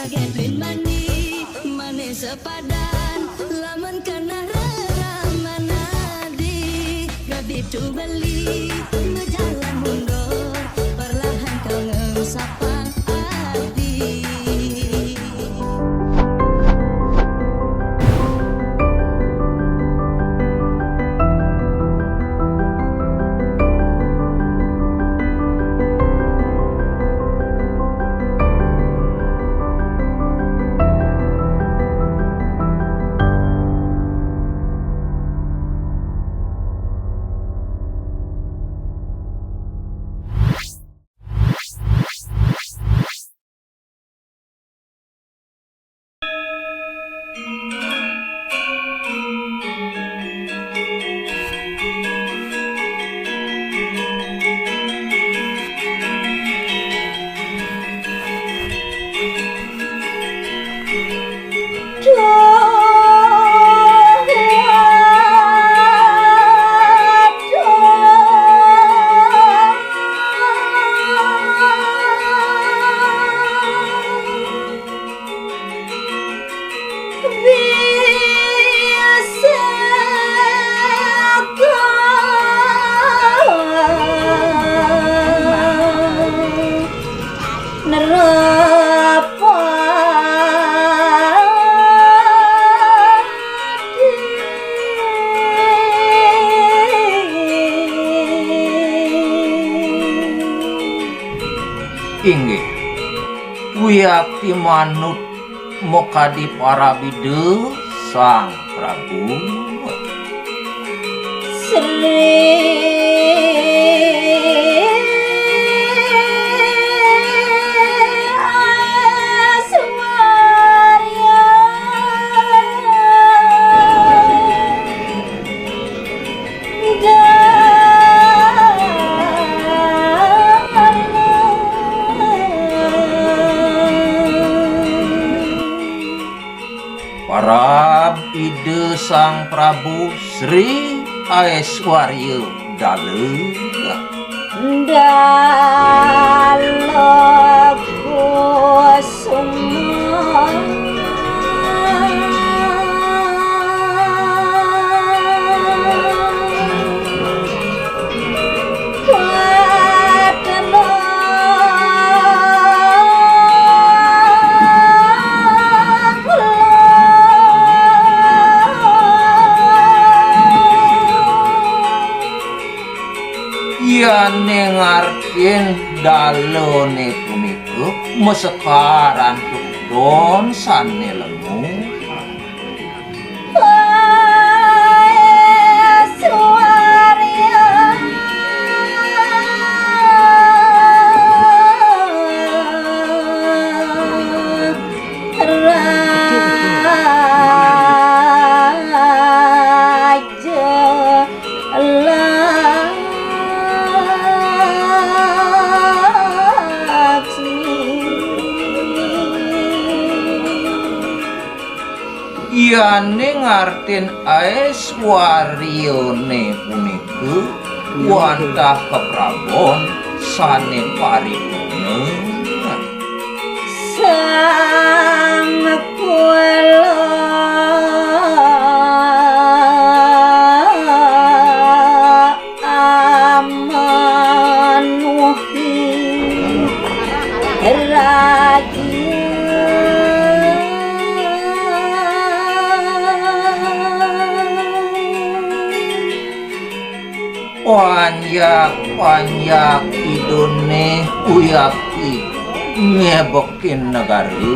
Bagai mani manis sepadan lamun kana ramana di gabitu beli jalan mundur perlahan kau ngesapa hati. Inggih wiyakti manut mokadi para bide Sang Prabu para bide Sang Prabu Sri Aeswarya Dalega yane ngartin dalone punika mesekaran don sane lemu yane ngartin Aeswaryane punika wantah keprabon sane paripurna Sang kula amanuhi panjak idone uyaki ngebokin negara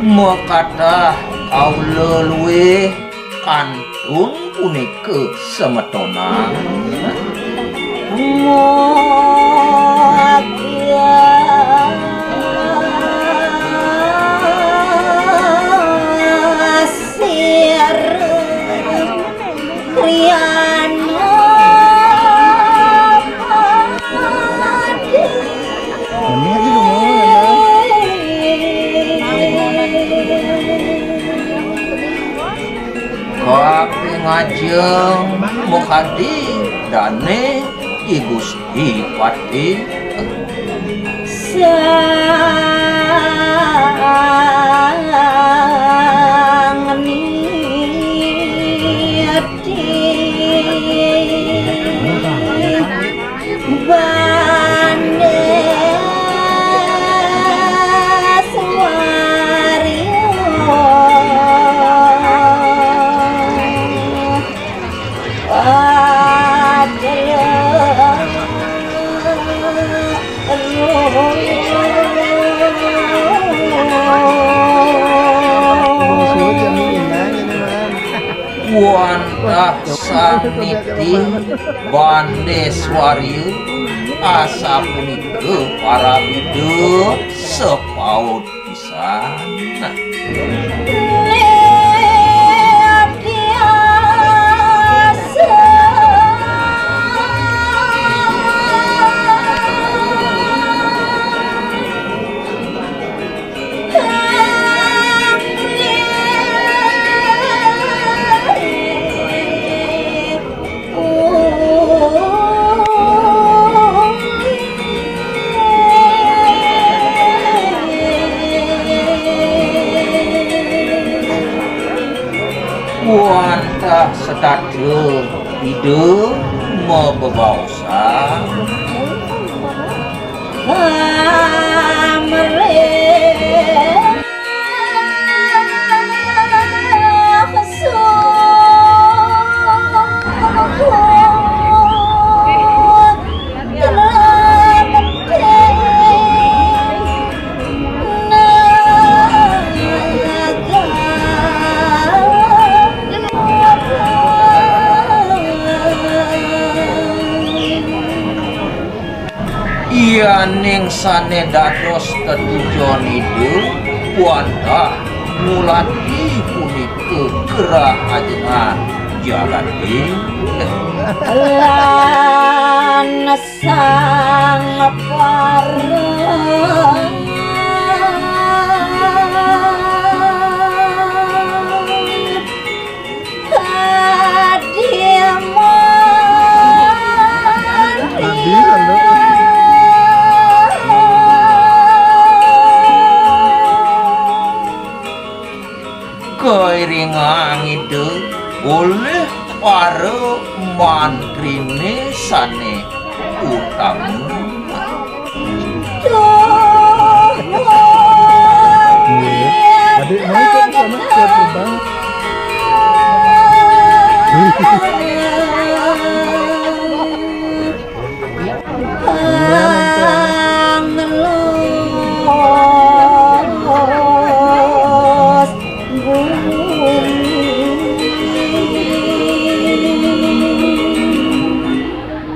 mokata kaula luwih kantun punika semetona Rian ngajeng mukhadi dane I Gusti Pati sang niati bande Wantah saniti Bandeswarieu asa punika para bidu sepaut pisan. Wantah setadeu bidu mebebausa Yaning sane dados tetujon hidup wantah mulati punika gerah ajengan jalati lan sang pareng kairingan itu oleh para mantrine sane utama